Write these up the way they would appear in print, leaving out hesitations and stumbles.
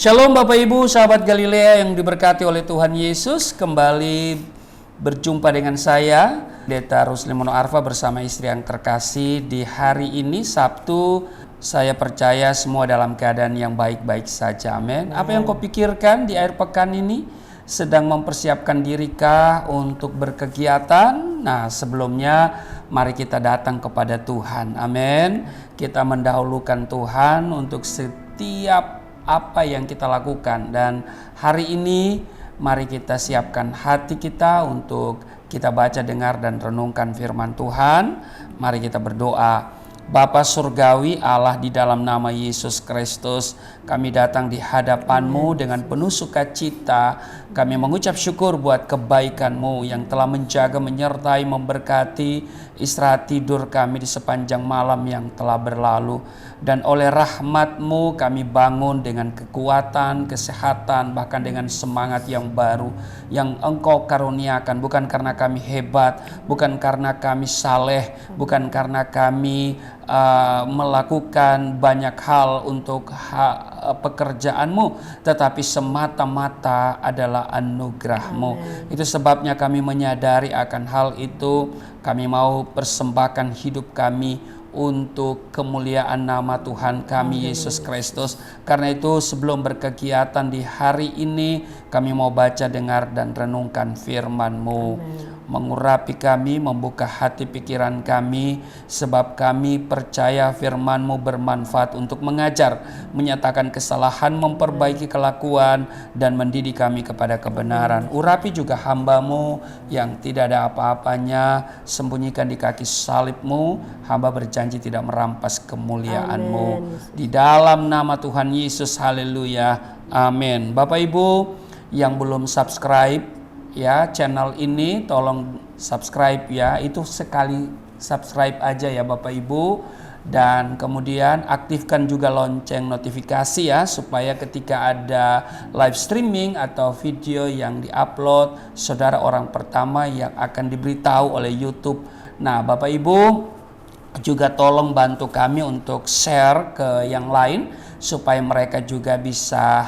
Shalom Bapak Ibu, sahabat Galilea yang diberkati oleh Tuhan Yesus. Kembali berjumpa dengan saya, Pendeta Rusli Arfa bersama istri yang terkasih. Di hari ini Sabtu, saya percaya semua dalam keadaan yang baik-baik saja. Amin. Apa yang kau pikirkan di akhir pekan ini? Sedang mempersiapkan dirikah untuk berkegiatan? Nah, sebelumnya mari kita datang kepada Tuhan. Amin. Kita mendahulukan Tuhan untuk setiap apa yang kita lakukan, dan hari ini mari kita siapkan hati kita untuk kita baca, dengar, dan renungkan firman Tuhan. Mari kita berdoa. Bapa Surgawi Allah, di dalam nama Yesus Kristus, kami datang di hadapan-Mu dengan penuh sukacita. Kami mengucap syukur buat kebaikan-Mu yang telah menjaga, menyertai, memberkati istirahat tidur kami di sepanjang malam yang telah berlalu. Dan oleh rahmat-Mu kami bangun dengan kekuatan, kesehatan, bahkan dengan semangat yang baru yang Engkau karuniakan. Bukan karena kami hebat, bukan karena kami saleh, bukan karena kami melakukan banyak hal untuk pekerjaan-Mu, tetapi semata-mata adalah anugerah-Mu. Itu sebabnya kami menyadari akan hal itu. Kami mau persembahkan hidup kami untuk kemuliaan nama Tuhan kami Yesus Kristus. Karena itu sebelum berkegiatan di hari ini, kami mau baca, dengar, dan renungkan firman-Mu. Mengurapi kami, membuka hati pikiran kami, sebab kami percaya firman-Mu bermanfaat untuk mengajar, menyatakan kesalahan, memperbaiki kelakuan, dan mendidik kami kepada kebenaran. Urapi juga hamba-Mu yang tidak ada apa-apanya, sembunyikan di kaki salib-Mu. Hamba berjanji tidak merampas kemuliaan-Mu. Di dalam nama Tuhan Yesus, haleluya, amin. Bapak Ibu yang belum subscribe ya channel ini, tolong subscribe ya. Itu sekali subscribe aja ya Bapak Ibu. Dan kemudian aktifkan juga lonceng notifikasi ya, supaya ketika ada live streaming atau video yang diupload, saudara orang pertama yang akan diberitahu oleh YouTube. Nah Bapak Ibu juga tolong bantu kami untuk share ke yang lain, supaya mereka juga bisa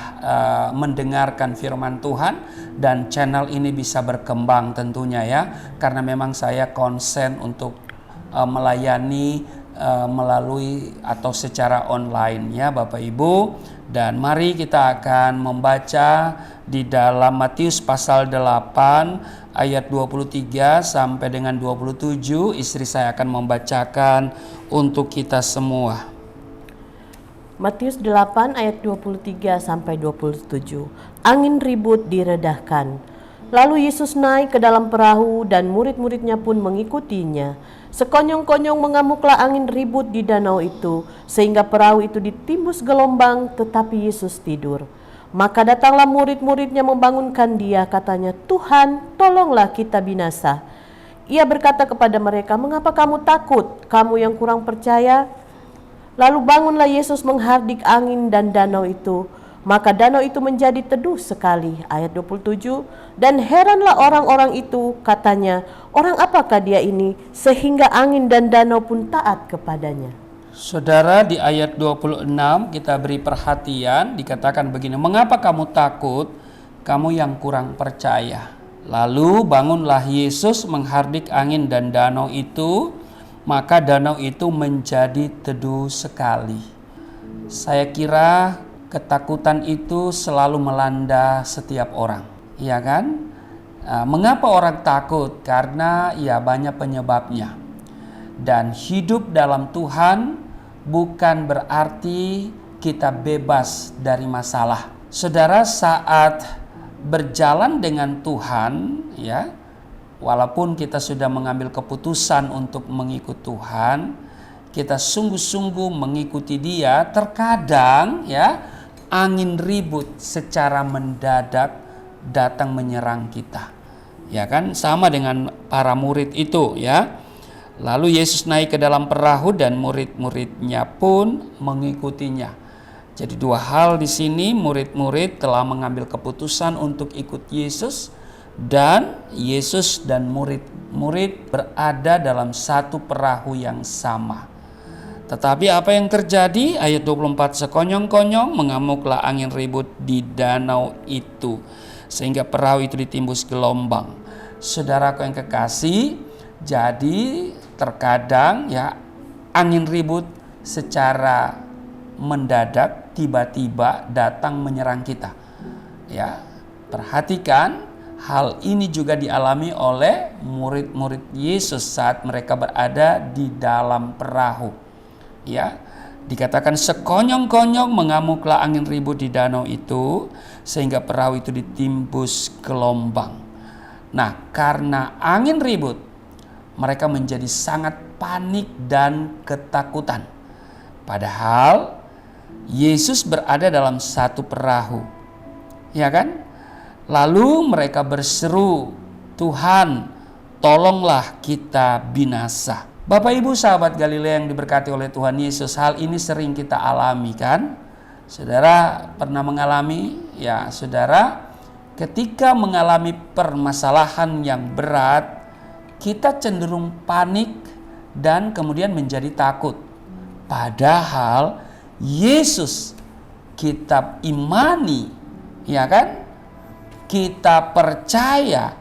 mendengarkan firman Tuhan, dan channel ini bisa berkembang tentunya ya. Karena memang saya konsen untuk melayani melalui atau secara online ya Bapak Ibu. Dan mari kita akan membaca di dalam Matius pasal 8 ayat 23 sampai dengan 27. Istri saya akan membacakan untuk kita semua. Matius 8 ayat 23 sampai 27. Angin ribut diredahkan. Lalu Yesus naik ke dalam perahu dan murid-muridnya pun mengikutinya. Sekonyong-konyong mengamuklah angin ribut di danau itu, sehingga perahu itu ditimbus gelombang, tetapi Yesus tidur. Maka datanglah murid-muridnya membangunkan dia, katanya, "Tuhan, tolonglah kita binasa." Ia berkata kepada mereka, "Mengapa kamu takut, kamu yang kurang percaya?" Lalu bangunlah Yesus menghardik angin dan danau itu. Maka danau itu menjadi teduh sekali. Ayat 27. Dan heranlah orang-orang itu, katanya, "Orang apakah dia ini sehingga angin dan danau pun taat kepadanya?" Saudara, di ayat 26 kita beri perhatian, dikatakan begini, "Mengapa kamu takut, kamu yang kurang percaya?" Lalu bangunlah Yesus menghardik angin dan danau itu, maka danau itu menjadi teduh sekali. Saya kira ketakutan itu selalu melanda setiap orang, ya kan? Mengapa orang takut? Karena ya banyak penyebabnya. Dan hidup dalam Tuhan bukan berarti kita bebas dari masalah. Saudara, saat berjalan dengan Tuhan ya, walaupun kita sudah mengambil keputusan untuk mengikut Tuhan, kita sungguh-sungguh mengikuti Dia, terkadang ya angin ribut secara mendadak datang menyerang kita. Ya kan, sama dengan para murid itu ya. Lalu Yesus naik ke dalam perahu dan murid-muridnya pun mengikutinya. Jadi dua hal di sini, murid-murid telah mengambil keputusan untuk ikut Yesus, dan Yesus dan murid-murid berada dalam satu perahu yang sama. Tetapi apa yang terjadi? Ayat 24, sekonyong-konyong mengamuklah angin ribut di danau itu, sehingga perahu itu ditimbus gelombang. Saudaraku yang kekasih, jadi terkadang ya angin ribut secara mendadak tiba-tiba datang menyerang kita. Ya, perhatikan hal ini juga dialami oleh murid-murid Yesus saat mereka berada di dalam perahu. Ya, dikatakan sekonyong-konyong mengamuklah angin ribut di danau itu, sehingga perahu itu ditimbus gelombang. Nah, karena angin ribut, mereka menjadi sangat panik dan ketakutan. Padahal Yesus berada dalam satu perahu, ya kan? Lalu mereka berseru, "Tuhan, tolonglah kita binasa." Bapak Ibu sahabat Galilea yang diberkati oleh Tuhan Yesus, hal ini sering kita alami kan? Saudara pernah mengalami? Ya, saudara, ketika mengalami permasalahan yang berat, kita cenderung panik dan kemudian menjadi takut. Padahal Yesus kita imani, ya kan? Kita percaya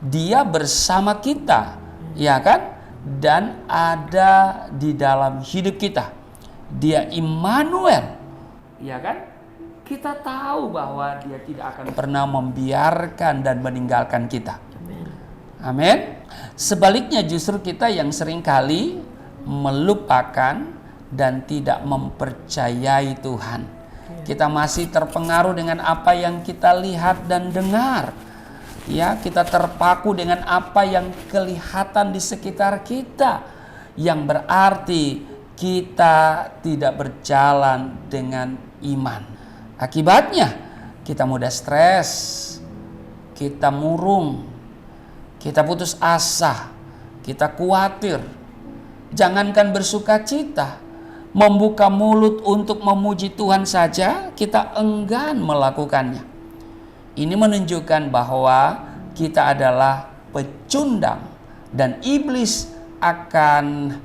Dia bersama kita, ya kan? Dan ada di dalam hidup kita. Dia Immanuel, ya kan? Kita tahu bahwa Dia tidak akan pernah membiarkan dan meninggalkan kita. Amin. Sebaliknya justru kita yang seringkali melupakan dan tidak mempercayai Tuhan. Kita masih terpengaruh dengan apa yang kita lihat dan dengar. Ya, kita terpaku dengan apa yang kelihatan di sekitar kita, yang berarti kita tidak berjalan dengan iman. Akibatnya kita mudah stres, kita murung, kita putus asa, kita khawatir. Jangankan bersuka cita, membuka mulut untuk memuji Tuhan saja kita enggan melakukannya. Ini menunjukkan bahwa kita adalah pecundang dan iblis akan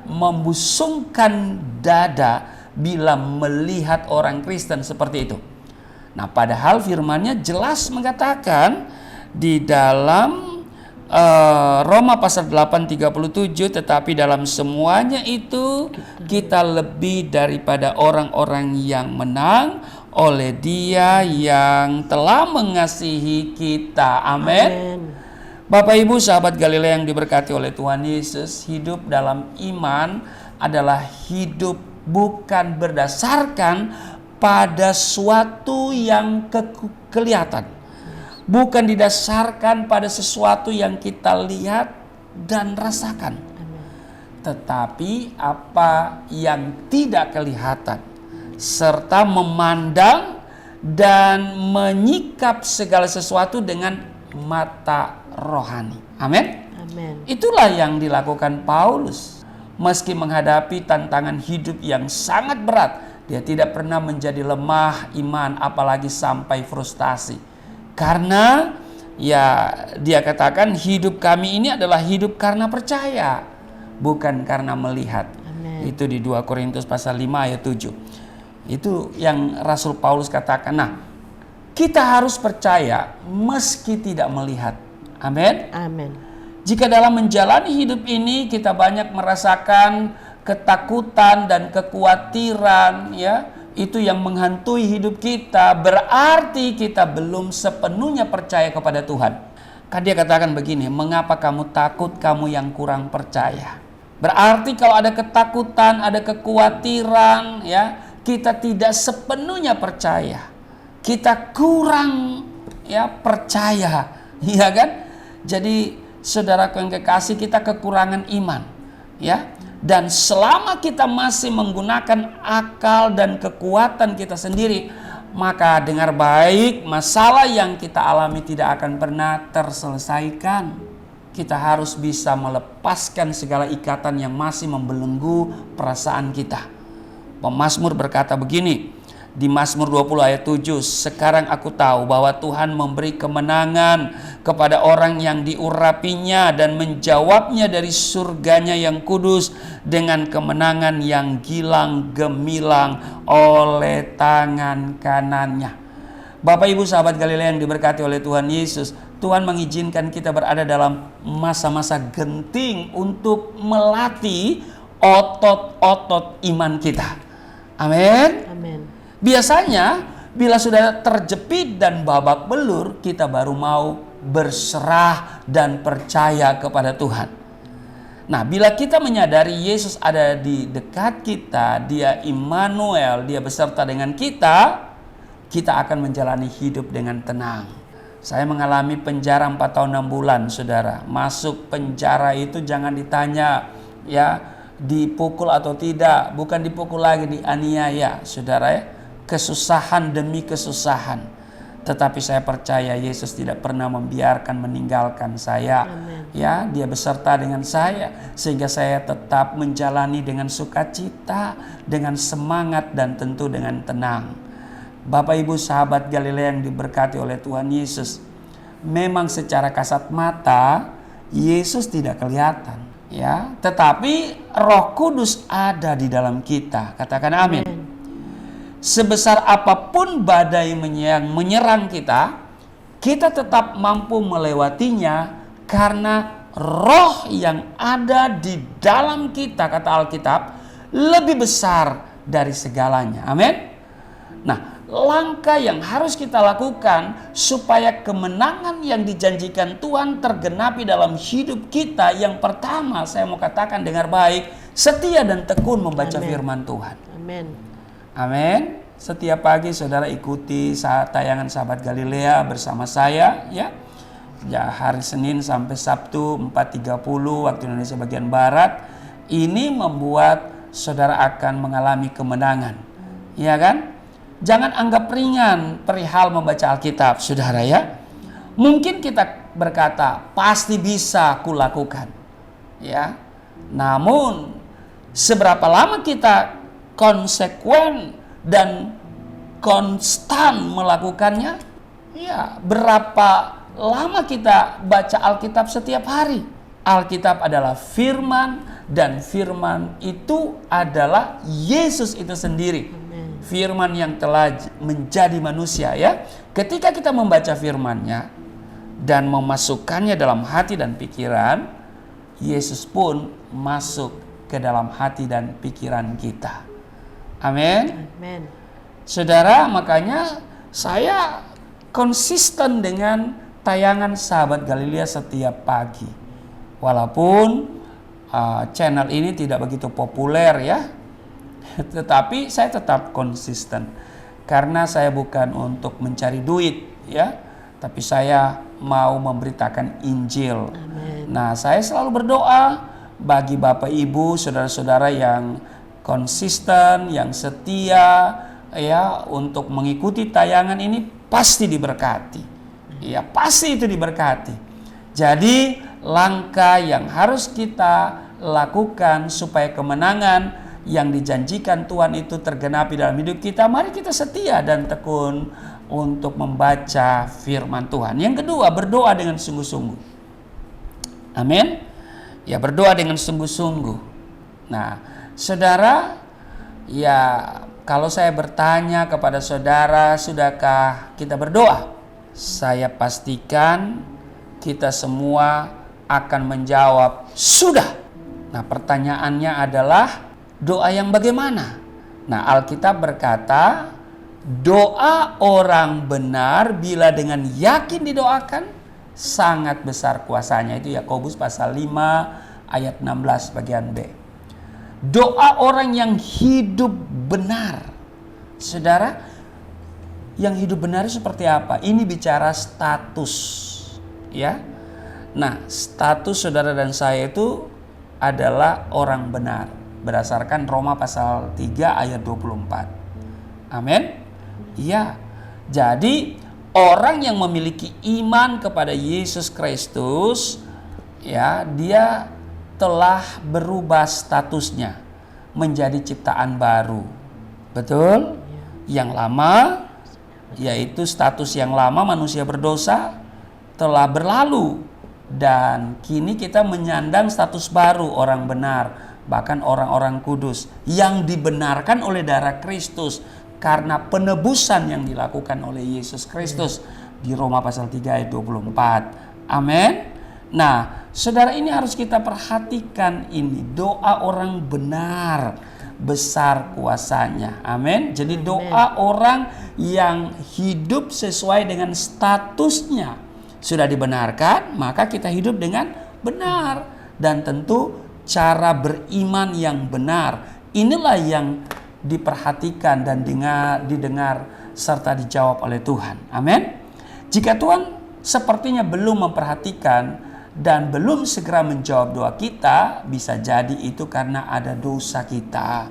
membusungkan dada bila melihat orang Kristen seperti itu. Nah, padahal firman-Nya jelas mengatakan di dalam Roma pasal 8:37, tetapi dalam semuanya itu kita lebih daripada orang-orang yang menang oleh Dia yang telah mengasihi kita. Amin. Bapak Ibu sahabat Galilea yang diberkati oleh Tuhan Yesus, hidup dalam iman adalah hidup bukan berdasarkan pada suatu yang kelihatan. Bukan didasarkan pada sesuatu yang kita lihat dan rasakan. Tetapi apa yang tidak kelihatan, serta memandang dan menyikap segala sesuatu dengan mata rohani. Amin. Itulah yang dilakukan Paulus. Meski menghadapi tantangan hidup yang sangat berat, dia tidak pernah menjadi lemah iman, apalagi sampai frustasi. Karena ya dia katakan hidup kami ini adalah hidup karena percaya, bukan karena melihat. Itu di 2 Korintus pasal 5 ayat 7. Itu yang Rasul Paulus katakan. Nah, kita harus percaya meski tidak melihat. Amin. Jika dalam menjalani hidup ini kita banyak merasakan ketakutan dan kekhawatiran, ya, itu yang menghantui hidup kita, berarti kita belum sepenuhnya percaya kepada Tuhan. Kan dia katakan begini, mengapa kamu takut, kamu yang kurang percaya? Berarti kalau ada ketakutan, ada kekhawatiran, ya, kita tidak sepenuhnya percaya. Kita kurang ya percaya, ya kan? Jadi saudaraku yang kekasih, kita kekurangan iman, ya. Dan selama kita masih menggunakan akal dan kekuatan kita sendiri, maka dengar baik, masalah yang kita alami tidak akan pernah terselesaikan. Kita harus bisa melepaskan segala ikatan yang masih membelenggu perasaan kita. Pemazmur berkata begini, Di Mazmur 20 ayat 7, sekarang aku tahu bahwa Tuhan memberi kemenangan kepada orang yang diurapinya dan menjawabnya dari surganya yang kudus dengan kemenangan yang gilang gemilang oleh tangan kanannya. Bapak Ibu sahabat Galilea yang diberkati oleh Tuhan Yesus, Tuhan mengizinkan kita berada dalam masa-masa genting untuk melatih otot-otot iman kita. Amin. Amin. Biasanya bila sudah terjepit dan babak belur, kita baru mau berserah dan percaya kepada Tuhan. Nah, bila kita menyadari Yesus ada di dekat kita, Dia Immanuel, Dia beserta dengan kita akan menjalani hidup dengan tenang. Saya mengalami penjara 4 tahun 6 bulan, saudara. Masuk penjara itu jangan ditanya, ya, dipukul atau tidak. Bukan dipukul lagi, dianiaya, saudara ya. Kesusahan demi kesusahan. Tetapi saya percaya Yesus tidak pernah membiarkan meninggalkan saya. Amen. Ya, Dia beserta dengan saya sehingga saya tetap menjalani dengan sukacita, dengan semangat dan tentu dengan tenang. Bapak Ibu sahabat Galilea yang diberkati oleh Tuhan Yesus, memang secara kasat mata Yesus tidak kelihatan, ya, tetapi Roh Kudus ada di dalam kita. Katakan amin. Sebesar apapun badai yang menyerang kita, kita tetap mampu melewatinya karena roh yang ada di dalam kita, kata Alkitab, lebih besar dari segalanya. Amin. Nah, langkah yang harus kita lakukan supaya kemenangan yang dijanjikan Tuhan tergenapi dalam hidup kita, yang pertama saya mau katakan dengar baik, setia dan tekun membaca firman Tuhan. Amin. Amin. Setiap pagi saudara ikuti tayangan Sahabat Galilea bersama saya, ya. Ya, hari Senin sampai Sabtu 4.30 waktu Indonesia bagian Barat. Ini membuat saudara akan mengalami kemenangan. Ya kan? Jangan anggap ringan perihal membaca Alkitab, saudara ya. Mungkin kita berkata, pasti bisa kulakukan. Ya. Namun, seberapa lama kita konsekuen dan konstan melakukannya? Ya, berapa lama kita baca Alkitab setiap hari? Alkitab adalah firman, dan firman itu adalah Yesus itu sendiri. Firman yang telah menjadi manusia, ya. Ketika kita membaca firman-Nya dan memasukkannya dalam hati dan pikiran, Yesus pun masuk ke dalam hati dan pikiran kita. Amin. Amin. Saudara, makanya saya konsisten dengan tayangan Sahabat Galilea setiap pagi. Walaupun channel ini tidak begitu populer, ya. Tetapi saya tetap konsisten. Karena saya bukan untuk mencari duit, ya. Tapi saya mau memberitakan Injil. Amin. Nah, saya selalu berdoa bagi Bapak Ibu, saudara-saudara yang konsisten, yang setia, ya, untuk mengikuti tayangan ini pasti diberkati. Ya, pasti itu diberkati. Jadi, langkah yang harus kita lakukan supaya kemenangan yang dijanjikan Tuhan itu tergenapi dalam hidup kita, mari kita setia dan tekun untuk membaca firman Tuhan. Yang kedua, berdoa dengan sungguh-sungguh. Amin. Ya, berdoa dengan sungguh-sungguh. Nah, saudara, ya, kalau saya bertanya kepada saudara, sudahkah kita berdoa? Saya pastikan kita semua akan menjawab, sudah. Nah, pertanyaannya adalah, doa yang bagaimana? Nah, Alkitab berkata, doa orang benar bila dengan yakin didoakan, sangat besar kuasanya. Itu Yakobus pasal 5 ayat 16 bagian B. Doa orang yang hidup benar. Saudara, yang hidup benar seperti apa? Ini bicara status, ya. Nah, status saudara dan saya itu adalah orang benar berdasarkan Roma pasal 3 ayat 24. Amin. Ya. Jadi, orang yang memiliki iman kepada Yesus Kristus, ya, dia telah berubah statusnya menjadi ciptaan baru. Betul? yang lama, yaitu status yang lama manusia berdosa telah berlalu, dan kini kita menyandang status baru, orang benar, bahkan orang-orang kudus yang dibenarkan oleh darah Kristus karena penebusan yang dilakukan oleh Yesus Kristus di Roma pasal 3 ayat 24. Amin. Nah, saudara, ini harus kita perhatikan, ini doa orang benar besar kuasanya. Amin. Jadi doa orang yang hidup sesuai dengan statusnya sudah dibenarkan, maka kita hidup dengan benar. Dan tentu cara beriman yang benar inilah yang diperhatikan dan didengar serta dijawab oleh Tuhan. Amin. Jika Tuhan sepertinya belum memperhatikan dan belum segera menjawab doa kita, bisa jadi itu karena ada dosa kita.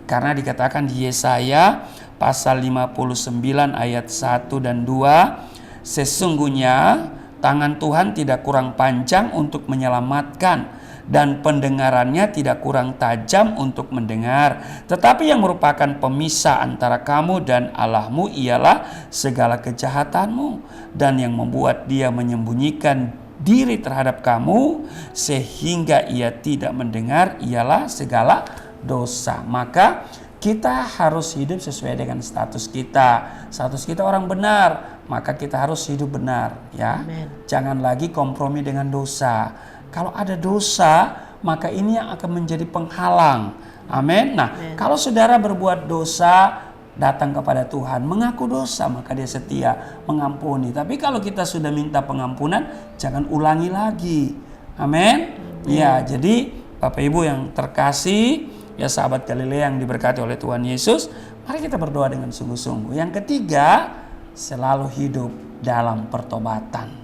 Karena dikatakan di Yesaya pasal 59 ayat 1 dan 2, sesungguhnya tangan Tuhan tidak kurang panjang untuk menyelamatkan, dan pendengarannya tidak kurang tajam untuk mendengar. Tetapi yang merupakan pemisah antara kamu dan Allahmu ialah segala kejahatanmu, dan yang membuat dia menyembunyikan diri terhadap kamu sehingga ia tidak mendengar ialah segala dosa. Maka kita harus hidup sesuai dengan status kita. Status kita orang benar, maka kita harus hidup benar, ya. Amen. Jangan lagi kompromi dengan dosa. Kalau ada dosa, maka ini yang akan menjadi penghalang. Amin. Nah, kalau saudara berbuat dosa, datang kepada Tuhan, mengaku dosa, maka dia setia mengampuni. Tapi kalau kita sudah minta pengampunan, jangan ulangi lagi. Amin. Ya, jadi Bapak Ibu yang terkasih, ya sahabat Galilea yang diberkati oleh Tuhan Yesus, mari kita berdoa dengan sungguh-sungguh. Yang ketiga, selalu hidup dalam pertobatan.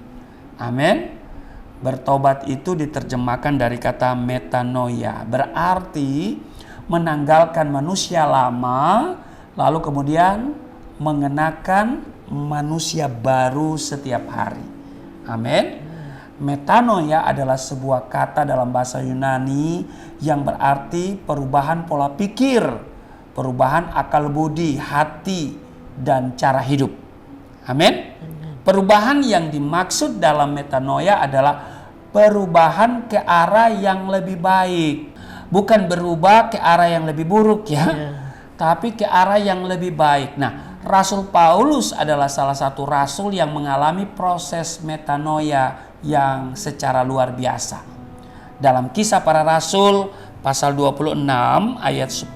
Amin. Bertobat itu diterjemahkan dari kata metanoia, berarti menanggalkan manusia lama, lalu kemudian mengenakan manusia baru setiap hari. Amin. Metanoia adalah sebuah kata dalam bahasa Yunani yang berarti perubahan pola pikir, perubahan akal budi, hati, dan cara hidup. Amin. Perubahan yang dimaksud dalam metanoia adalah perubahan ke arah yang lebih baik. Bukan berubah ke arah yang lebih buruk, ya. Tapi ke arah yang lebih baik. Nah, Rasul Paulus adalah salah satu rasul yang mengalami proses metanoia yang secara luar biasa. Dalam Kisah Para Rasul pasal 26 ayat 10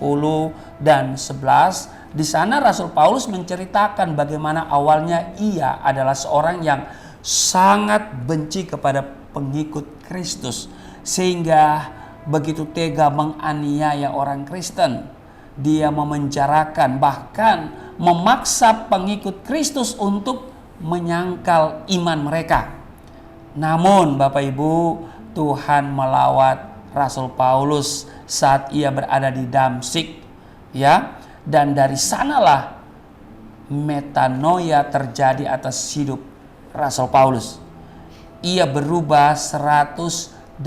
dan 11, di sana Rasul Paulus menceritakan bagaimana awalnya ia adalah seorang yang sangat benci kepada pengikut Kristus, sehingga begitu tega menganiaya orang Kristen. Dia memenjarakan, bahkan memaksa pengikut Kristus untuk menyangkal iman mereka. Namun Bapak Ibu, Tuhan melawat Rasul Paulus saat ia berada di Damsyik, ya. Dan dari sanalah metanoia terjadi atas hidup Rasul Paulus. Ia berubah 180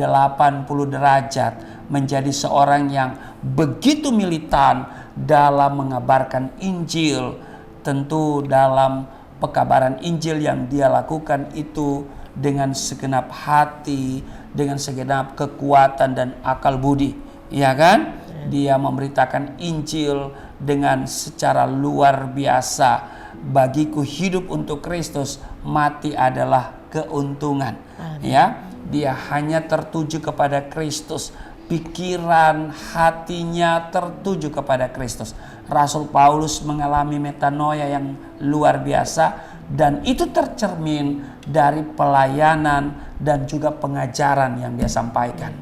derajat menjadi seorang yang begitu militan dalam mengabarkan Injil. Tentu dalam pekabaran Injil yang dia lakukan itu dengan segenap hati, dengan segenap kekuatan dan akal budi, ya kan? Dia memberitakan Injil dengan secara luar biasa. Bagiku hidup untuk Kristus, mati adalah keuntungan. Ya, dia hanya tertuju kepada Kristus. Pikiran hatinya tertuju kepada Kristus. Rasul Paulus mengalami metanoia yang luar biasa, dan itu tercermin dari pelayanan dan juga pengajaran yang dia sampaikan.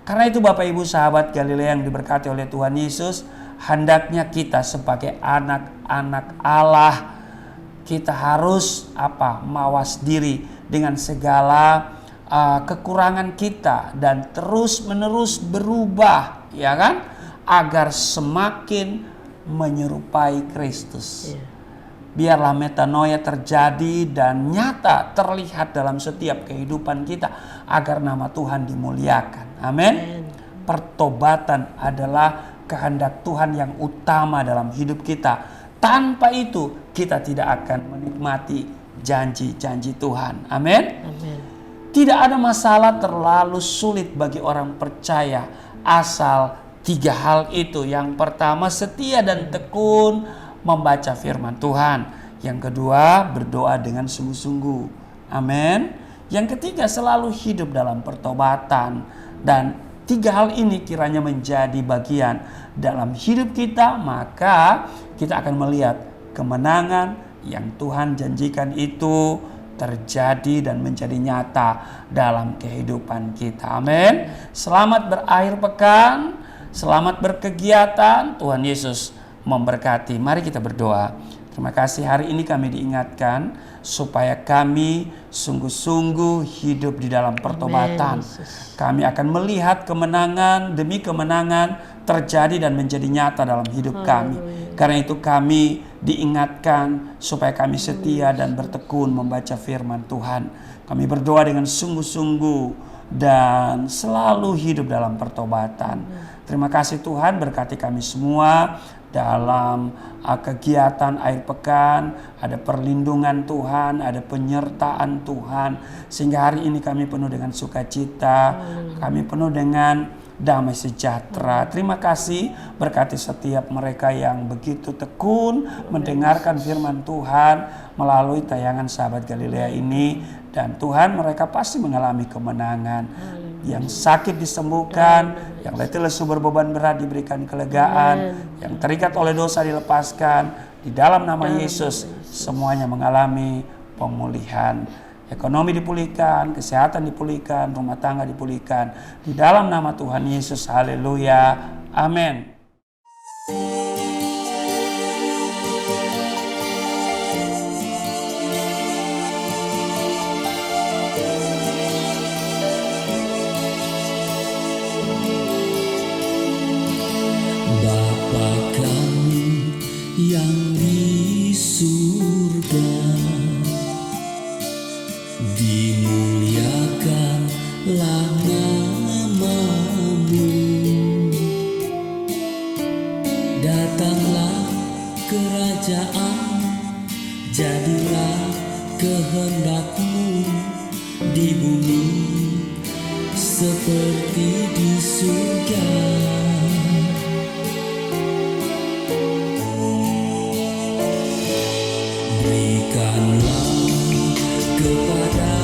Karena itu Bapak Ibu sahabat Galilea yang diberkati oleh Tuhan Yesus, hendaknya kita sebagai anak-anak Allah, kita harus mawas diri dengan segala kekurangan kita dan terus-menerus berubah, ya kan? Agar semakin menyerupai Kristus. Biarlah metanoia terjadi dan nyata terlihat dalam setiap kehidupan kita agar nama Tuhan dimuliakan. Amin. Pertobatan adalah kehendak Tuhan yang utama dalam hidup kita. tanpa itu kita tidak akan menikmati janji-janji Tuhan. Amin. Amin. Tidak ada masalah terlalu sulit bagi orang percaya asal 3 hal itu. Yang pertama, setia dan tekun membaca firman Tuhan. Yang kedua, berdoa dengan sungguh-sungguh. Amin. Yang ketiga, selalu hidup dalam pertobatan. Dan 3 hal ini kiranya menjadi bagian dalam hidup kita, maka kita akan melihat kemenangan yang Tuhan janjikan itu terjadi dan menjadi nyata dalam kehidupan kita. Amin. Selamat berakhir pekan, selamat berkegiatan. Tuhan Yesus memberkati. Mari kita berdoa. Terima kasih hari ini kami diingatkan supaya kami sungguh-sungguh hidup di dalam pertobatan. Kami akan melihat kemenangan demi kemenangan terjadi dan menjadi nyata dalam hidup kami. Karena itu kami diingatkan supaya kami setia dan bertekun membaca firman Tuhan. Kami berdoa dengan sungguh-sungguh dan selalu hidup dalam pertobatan. Terima kasih Tuhan, berkati kami semua dalam kegiatan akhir pekan. Ada perlindungan Tuhan, ada penyertaan Tuhan, sehingga hari ini kami penuh dengan sukacita, kami penuh dengan damai sejahtera. Terima kasih, berkati setiap mereka yang begitu tekun mendengarkan firman Tuhan melalui tayangan Sahabat Galilea ini. Dan Tuhan, mereka pasti mengalami kemenangan. Yang sakit disembuhkan, yang letih lesu berbeban berat diberikan kelegaan, yang terikat oleh dosa dilepaskan. Di dalam nama Yesus semuanya mengalami pemulihan. Ekonomi dipulihkan, kesehatan dipulihkan, rumah tangga dipulihkan. Di dalam nama Tuhan Yesus, haleluya, amin. Bapa kami yang di surga, dimuliakanlah nama-Mu. Datanglah kerajaan, jadilah kehendak-Mu di bumi seperti di surga. Berikanlah kepada